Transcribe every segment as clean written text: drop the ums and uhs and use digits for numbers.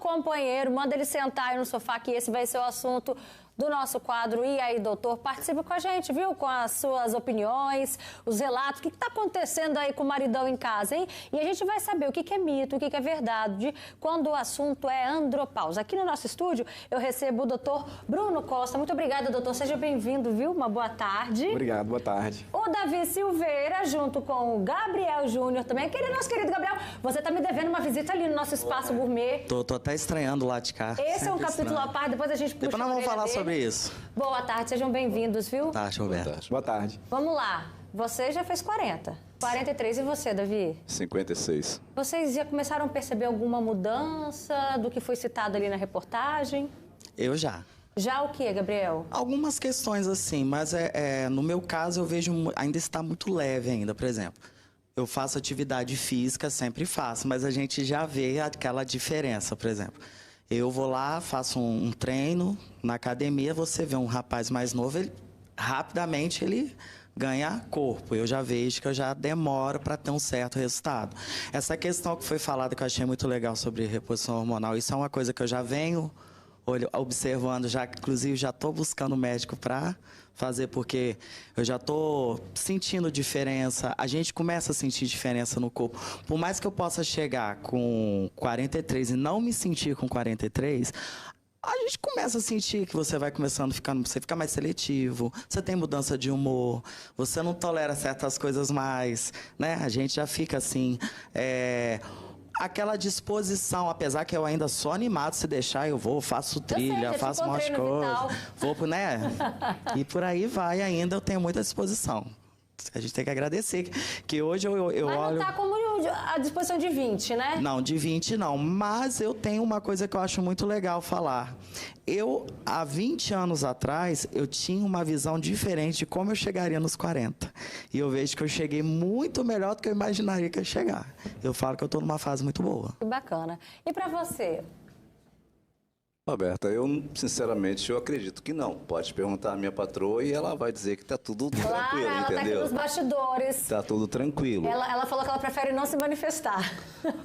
companheiro, manda ele sentar aí no sofá, que esse vai ser o assunto do nosso quadro. E aí, doutor, participe com a gente, viu? Com as suas opiniões, os relatos. O que está acontecendo aí com o maridão em casa, hein? E a gente vai saber o que é mito, o que é verdade, quando o assunto é andropausa. Aqui no nosso estúdio, eu recebo o doutor Bruno Costa. Muito obrigada, doutor. Seja bem-vindo, viu? Uma boa tarde. Obrigado, boa tarde. O Davi Silveira, junto com o Gabriel Júnior também. Nosso querido Gabriel, você está me devendo uma visita ali no nosso espaço gourmet. Tô até estranhando lá de cá. Esse é um capítulo à parte, depois a gente puxa. Depois nós vamos falar sobre isso. Boa tarde, sejam bem-vindos, viu? Tá, Roberto. Boa tarde. Vamos lá. Você já fez 40. 43 e você, Davi? 56. Vocês já começaram a perceber alguma mudança do que foi citado ali na reportagem? Eu já. Já o que, Gabriel? Algumas questões assim, mas no meu caso eu vejo ainda está muito leve ainda, por exemplo. Eu faço atividade física, sempre faço, mas a gente já vê aquela diferença, por exemplo. Eu vou lá, faço um treino na academia, você vê um rapaz mais novo, rapidamente ele ganha corpo. Eu já vejo que eu já demoro para ter um certo resultado. Essa questão que foi falada, que eu achei muito legal sobre reposição hormonal, isso é uma coisa que eu já venho observando, já inclusive já estou buscando médico para fazer, porque eu já estou sentindo diferença, a gente começa a sentir diferença no corpo. Por mais que eu possa chegar com 43 e não me sentir com 43, a gente começa a sentir que você vai começando você fica mais seletivo, você tem mudança de humor, você não tolera certas coisas mais, né? A gente já fica assim, aquela disposição, apesar que eu ainda sou animado, se deixar eu vou, faço trilha, faço um monte de coisa, vou, né? E por aí vai ainda, eu tenho muita disposição. A gente tem que agradecer, que hoje eu olho... Mas não tá como a disposição de 20, né? Não, de 20 não, mas eu tenho uma coisa que eu acho muito legal falar. Há 20 anos atrás, eu tinha uma visão diferente de como eu chegaria nos 40. E eu vejo que eu cheguei muito melhor do que eu imaginaria que eu ia chegar. Eu falo que eu estou numa fase muito boa. Que bacana. E para você? Roberta, sinceramente, eu acredito que não. Pode perguntar à minha patroa e ela vai dizer que tá tudo tranquilo, ela entendeu? Tá aqui nos bastidores. Tá tudo tranquilo. Ela falou que ela prefere não se manifestar.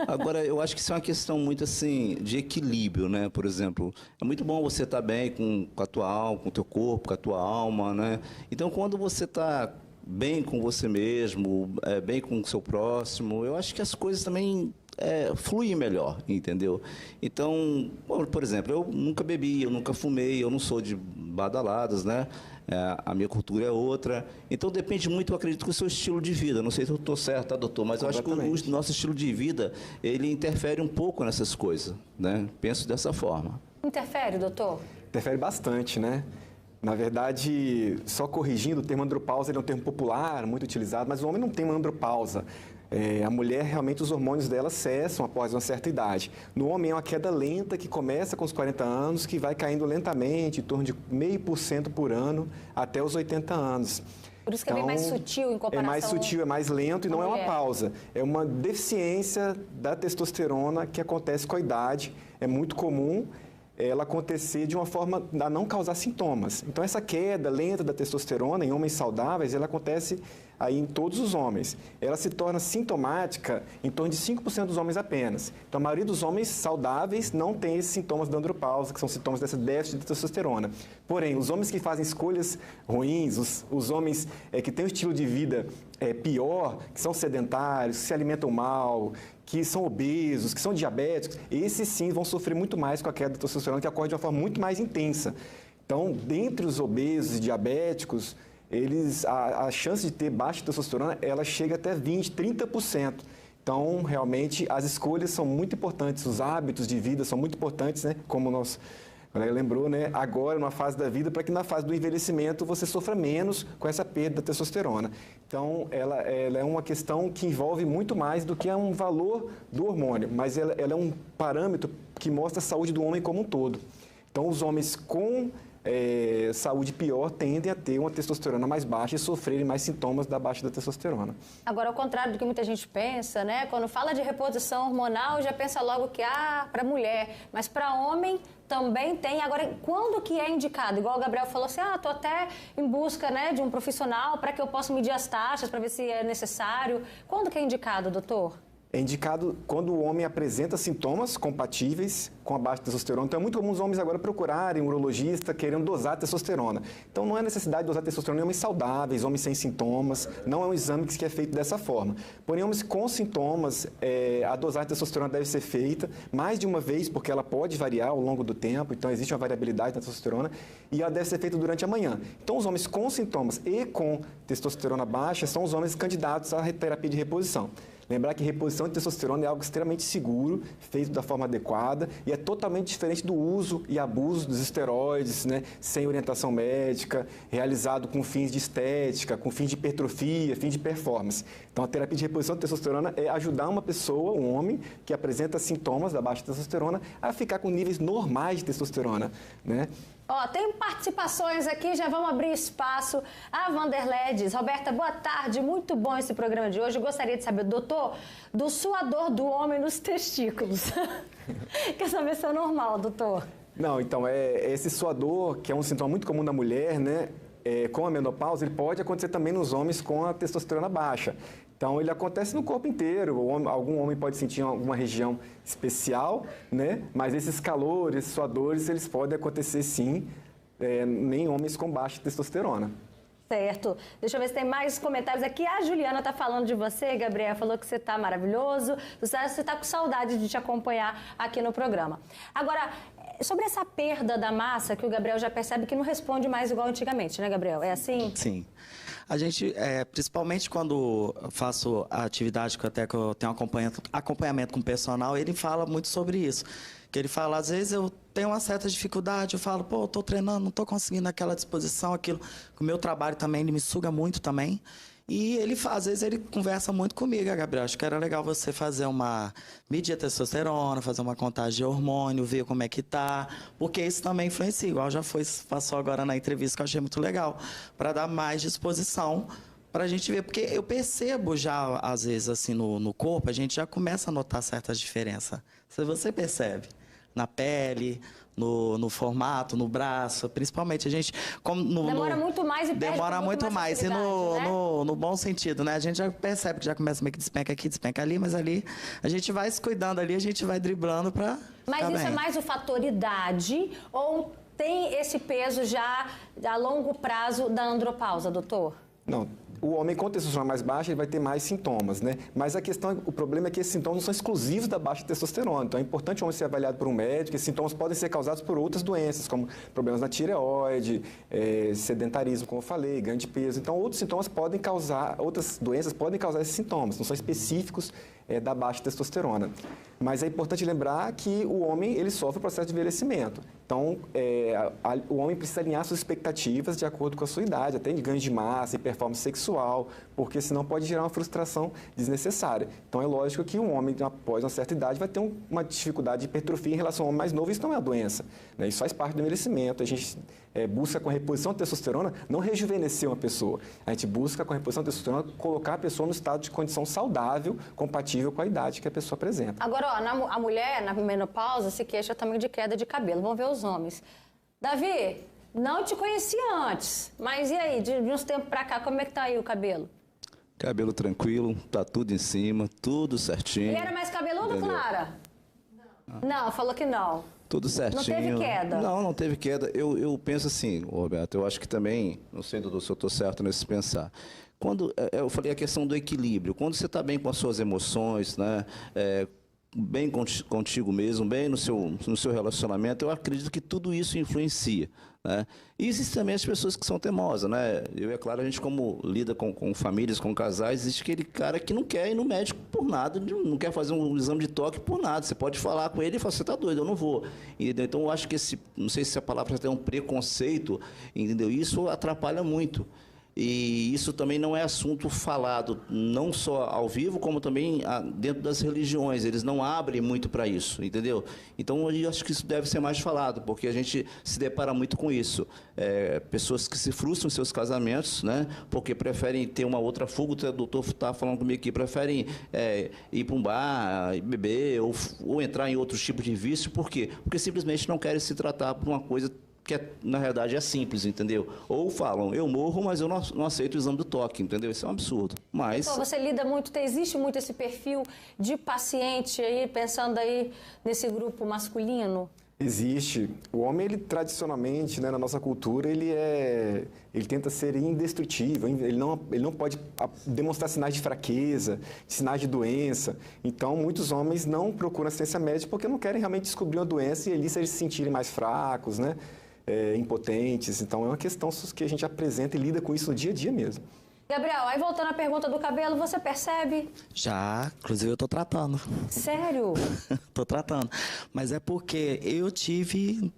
Agora, eu acho que isso é uma questão muito, assim, de equilíbrio, né? Por exemplo, é muito bom você estar bem com a tua alma, com o teu corpo, com a tua alma, né? Então, quando você está bem com você mesmo, bem com o seu próximo, eu acho que as coisas também... fluir melhor, entendeu? Então, por exemplo, eu nunca bebi, eu nunca fumei, eu não sou de badaladas, né? A minha cultura é outra. Então, depende muito, eu acredito, do seu estilo de vida. Não sei se eu estou certo, tá, doutor? Mas eu acho que o nosso estilo de vida, ele interfere um pouco nessas coisas, né? Penso dessa forma. Interfere, doutor? Interfere bastante, né? Na verdade, só corrigindo, o termo andropausa ele é um termo popular, muito utilizado, mas o homem não tem uma andropausa. A mulher, realmente, os hormônios dela cessam após uma certa idade. No homem, é uma queda lenta que começa com os 40 anos, que vai caindo lentamente, em torno de 0,5% por ano, até os 80 anos. Por isso que então, é bem mais sutil em comparação... É mais sutil, é mais lento e não é uma pausa. É uma deficiência da testosterona que acontece com a idade. É muito comum ela acontecer de uma forma a não causar sintomas. Então, essa queda lenta da testosterona em homens saudáveis, ela acontece aí em todos os homens. Ela se torna sintomática em torno de 5% dos homens apenas. Então, a maioria dos homens saudáveis não tem esses sintomas da andropausa, que são sintomas dessa déficit de testosterona. Porém, os homens que fazem escolhas ruins, os homens que têm um estilo de vida pior, que são sedentários, que se alimentam mal, que são obesos, que são diabéticos, esses sim vão sofrer muito mais com a queda da testosterona, que ocorre de uma forma muito mais intensa. Então, dentre os obesos e diabéticos, a chance de ter baixa testosterona, ela chega até 20%, 30%. Então, realmente, as escolhas são muito importantes, os hábitos de vida são muito importantes, né? Como o nosso colega lembrou, né? Agora, numa fase da vida, para que na fase do envelhecimento você sofra menos com essa perda da testosterona. Então, ela é uma questão que envolve muito mais do que um valor do hormônio, mas ela é um parâmetro que mostra a saúde do homem como um todo. Então, os homens com saúde pior tendem a ter uma testosterona mais baixa e sofrerem mais sintomas da baixa da testosterona. Agora, ao contrário do que muita gente pensa, né? Quando fala de reposição hormonal, já pensa logo que, para mulher, mas para homem também tem. Agora, quando que é indicado? Igual o Gabriel falou assim, tô até em busca, né, de um profissional para que eu possa medir as taxas, para ver se é necessário. Quando que é indicado, doutor? É indicado quando o homem apresenta sintomas compatíveis com a baixa testosterona. Então, é muito comum os homens agora procurarem um urologista querendo dosar testosterona. Então, não é necessidade de dosar testosterona em homens saudáveis, homens sem sintomas. Não é um exame que é feito dessa forma. Porém, homens com sintomas, a dosagem de testosterona deve ser feita mais de uma vez, porque ela pode variar ao longo do tempo. Então, existe uma variabilidade na testosterona e ela deve ser feita durante a manhã. Então, os homens com sintomas e com testosterona baixa são os homens candidatos à terapia de reposição. Lembrar que reposição de testosterona é algo extremamente seguro, feito da forma adequada e é totalmente diferente do uso e abuso dos esteroides, né, sem orientação médica, realizado com fins de estética, com fins de hipertrofia, fins de performance. Então, a terapia de reposição de testosterona é ajudar uma pessoa, um homem, que apresenta sintomas da baixa testosterona, a ficar com níveis normais de testosterona, né? Ó, tem participações aqui, já vamos abrir espaço. A Vanderlei diz: Roberta, boa tarde, muito bom esse programa de hoje. Eu gostaria de saber, doutor, do suador do homem nos testículos. Quer saber se é normal, doutor? Não, então, esse suador, que é um sintoma muito comum da mulher, né? Com a menopausa, ele pode acontecer também nos homens com a testosterona baixa. Então, ele acontece no corpo inteiro. Algum homem pode sentir em alguma região especial, né? Mas esses calores, esses suadores, eles podem acontecer sim, em homens com baixa testosterona. Certo. Deixa eu ver se tem mais comentários aqui. A Juliana está falando de você, Gabriel. Falou que você está maravilhoso. Você está com saudade de te acompanhar aqui no programa. Agora, sobre essa perda da massa, que o Gabriel já percebe que não responde mais igual antigamente, né, Gabriel? É assim? Sim. A gente, principalmente quando eu faço a atividade que eu tenho acompanhamento com o personal, ele fala muito sobre isso. Que ele fala, às vezes eu tenho uma certa dificuldade, eu falo, pô, eu tô treinando, não tô conseguindo aquela disposição, aquilo. O meu trabalho também, ele me suga muito também. E ele às vezes ele conversa muito comigo, Gabriel. Acho que era legal você fazer medir a testosterona, fazer uma contagem de hormônio, ver como é que tá, porque isso também influencia, igual passou agora na entrevista, que eu achei muito legal, para dar mais disposição para a gente ver, porque eu percebo já, às vezes, assim, no corpo, a gente já começa a notar certas diferenças. Se você percebe, na pele, no formato, no braço, principalmente a gente... Demora muito mais e perde demora muito mais. E né? no bom sentido, né? A gente já percebe que já começa meio que despenca aqui, despenca ali, mas ali a gente vai se cuidando ali, a gente vai driblando para Mas isso bem. É mais o fator idade ou tem esse peso já a longo prazo da andropausa, doutor? Não. O homem com testosterona mais baixa, ele vai ter mais sintomas, né? Mas o problema é que esses sintomas não são exclusivos da baixa testosterona. Então, é importante o homem ser avaliado por um médico. Esses sintomas podem ser causados por outras doenças, como problemas na tireoide, sedentarismo, como eu falei, ganho de peso. Então, outras doenças podem causar esses sintomas, não são específicos da baixa testosterona. Mas é importante lembrar que o homem, ele sofre o processo de envelhecimento. Então, o homem precisa alinhar suas expectativas de acordo com a sua idade, até de ganho de massa e performance sexual, porque senão pode gerar uma frustração desnecessária. Então, é lógico que um homem, após uma certa idade, vai ter uma dificuldade de hipertrofia em relação ao homem mais novo. Isso não é uma doença, né? Isso faz parte do envelhecimento. A gente busca, com a reposição de testosterona, não rejuvenescer uma pessoa. A gente busca, com a reposição de testosterona, colocar a pessoa no estado de condição saudável, compatível com a idade que a pessoa apresenta. Agora, ó, a mulher, na menopausa, se queixa também de queda de cabelo. Vamos ver os homens. Davi, não te conhecia antes, mas e aí, de uns tempos pra cá, como é que tá aí o cabelo? Cabelo tranquilo, tá tudo em cima, tudo certinho. Ele era mais cabeludo, entendeu? Clara? Não, falou que não. Tudo certinho. Não teve queda? Não teve queda. Eu penso assim, Roberto, eu acho que também, não sei, doutor, se eu estou certo nesse pensar. Quando eu falei a questão do equilíbrio, quando você está bem com as suas emoções, né, bem contigo mesmo, bem no seu relacionamento, eu acredito que tudo isso influencia, né? E existem também as pessoas que são teimosas, né? Eu e a Clara, a gente como lida com famílias, com casais, existe aquele cara que não quer ir no médico por nada, não quer fazer um exame de toque por nada. Você pode falar com ele e falar, você está doido, eu não vou. Entendeu? Então, eu acho que não sei se a palavra tem um preconceito, entendeu? Isso atrapalha muito. E isso também não é assunto falado, não só ao vivo, como também dentro das religiões. Eles não abrem muito para isso, entendeu? Então, eu acho que isso deve ser mais falado, porque a gente se depara muito com isso. Pessoas que se frustram em seus casamentos, né? Porque preferem ter uma outra fuga. O doutor está falando comigo aqui, preferem ir para um bar, beber ou entrar em outros tipos de vício. Por quê? Porque simplesmente não querem se tratar por uma coisa que na realidade é simples, entendeu? Ou falam, eu morro, mas eu não aceito o exame do toque, entendeu? Isso é um absurdo. Mas... Então, você lida muito, existe muito esse perfil de paciente aí, pensando aí nesse grupo masculino? Existe. O homem, ele tradicionalmente, né, na nossa cultura, ele tenta ser indestrutível, ele não pode demonstrar sinais de fraqueza, sinais de doença. Então, muitos homens não procuram assistência médica porque não querem realmente descobrir uma doença e ali se eles se sentirem mais fracos, né, impotentes. Então, é uma questão que a gente apresenta e lida com isso no dia a dia mesmo. Gabriel, aí voltando à pergunta do cabelo, você percebe? Já, inclusive eu tô tratando. Sério? Tô tratando. Mas é porque eu tive...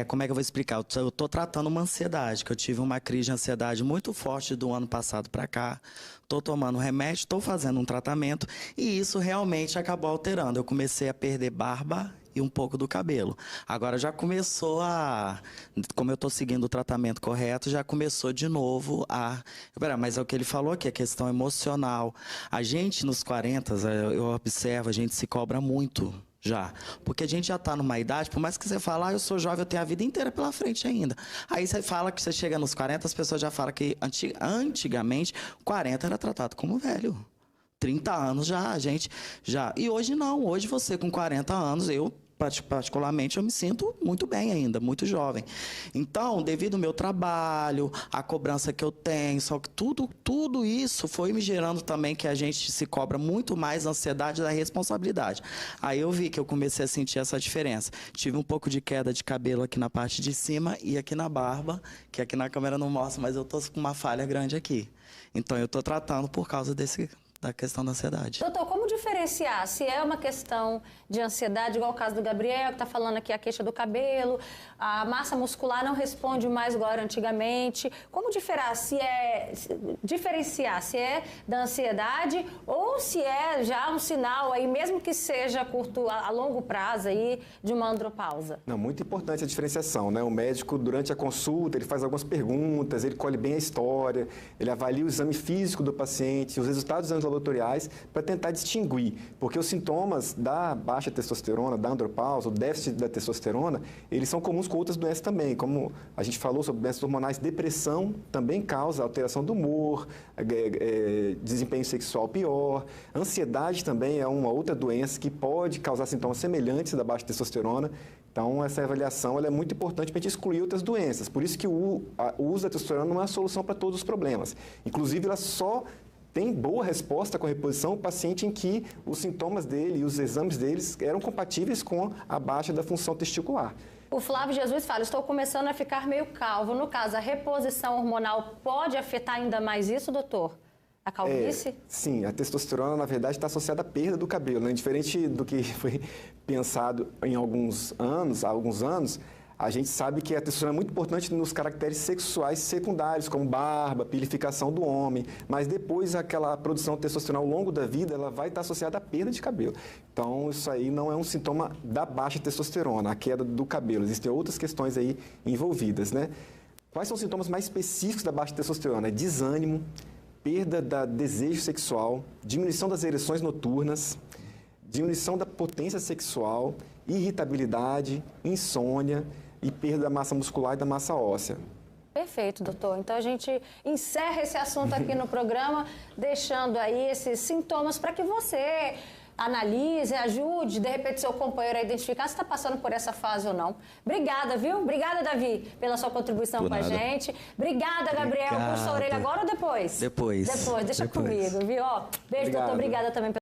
como é que eu vou explicar? Eu tô tratando uma ansiedade, que eu tive uma crise de ansiedade muito forte do ano passado para cá. Tô tomando remédio, tô fazendo um tratamento e isso realmente acabou alterando. Eu comecei a perder barba e um pouco do cabelo. Agora já começou como eu estou seguindo o tratamento correto, já começou de novo mas é o que ele falou aqui, a questão emocional. A gente nos 40, eu observo, a gente se cobra muito já. Porque a gente já está numa idade, por mais que você fale, eu sou jovem, eu tenho a vida inteira pela frente ainda. Aí você fala que você chega nos 40, as pessoas já falam que antigamente 40 era tratado como velho. 30 anos já, a gente já... E hoje não, hoje você com 40 anos, particularmente, eu me sinto muito bem ainda, muito jovem. Então, devido ao meu trabalho, a cobrança que eu tenho, só que tudo isso foi me gerando também que a gente se cobra muito mais a ansiedade da responsabilidade. Aí eu vi que eu comecei a sentir essa diferença. Tive um pouco de queda de cabelo aqui na parte de cima e aqui na barba, que aqui na câmera não mostra, mas eu tô com uma falha grande aqui. Então, eu tô tratando por causa da questão da ansiedade. Doutor, como diferenciar se é uma questão de ansiedade, igual o caso do Gabriel, que está falando aqui a queixa do cabelo, a massa muscular não responde mais igual era antigamente. Como diferenciar se é da ansiedade ou se é já um sinal aí, mesmo que seja curto, a longo prazo aí, de uma andropausa? Não, muito importante a diferenciação, né? O médico, durante a consulta, ele faz algumas perguntas, ele colhe bem a história, ele avalia o exame físico do paciente, os resultados dos laboratoriais para tentar distinguir, porque os sintomas da baixa testosterona, da andropausa, o déficit da testosterona, eles são comuns com outras doenças também, como a gente falou sobre doenças hormonais, depressão também causa alteração do humor, desempenho sexual pior, ansiedade também é uma outra doença que pode causar sintomas semelhantes da baixa testosterona. Então, essa avaliação ela é muito importante para a gente excluir outras doenças. Por isso que o uso da testosterona não é a solução para todos os problemas. Inclusive, ela só tem boa resposta com a reposição o paciente em que os sintomas dele e os exames deles eram compatíveis com a baixa da função testicular. O Flávio Jesus fala, estou começando a ficar meio calvo. No caso, a reposição hormonal pode afetar ainda mais isso, doutor? A calvície? Sim, a testosterona, na verdade, está associada à perda do cabelo, né? Diferente do que foi pensado há alguns anos, a gente sabe que a testosterona é muito importante nos caracteres sexuais secundários, como barba, pilificação do homem, mas depois aquela produção de testosterona ao longo da vida, ela vai estar associada à perda de cabelo. Então, isso aí não é um sintoma da baixa testosterona, a queda do cabelo. Existem outras questões aí envolvidas, né? Quais são os sintomas mais específicos da baixa testosterona? É desânimo, perda do desejo sexual, diminuição das ereções noturnas, diminuição da potência sexual, irritabilidade, insônia e perda da massa muscular e da massa óssea. Perfeito, doutor. Então, a gente encerra esse assunto aqui no programa, deixando aí esses sintomas para que você analise, ajude, de repente, seu companheiro a identificar se está passando por essa fase ou não. Obrigada, viu? Obrigada, Davi, pela sua contribuição com a gente. Obrigada, Gabriel. Puxa a orelha agora ou depois? Depois. Deixa comigo, viu? Beijo, doutor. Obrigada também.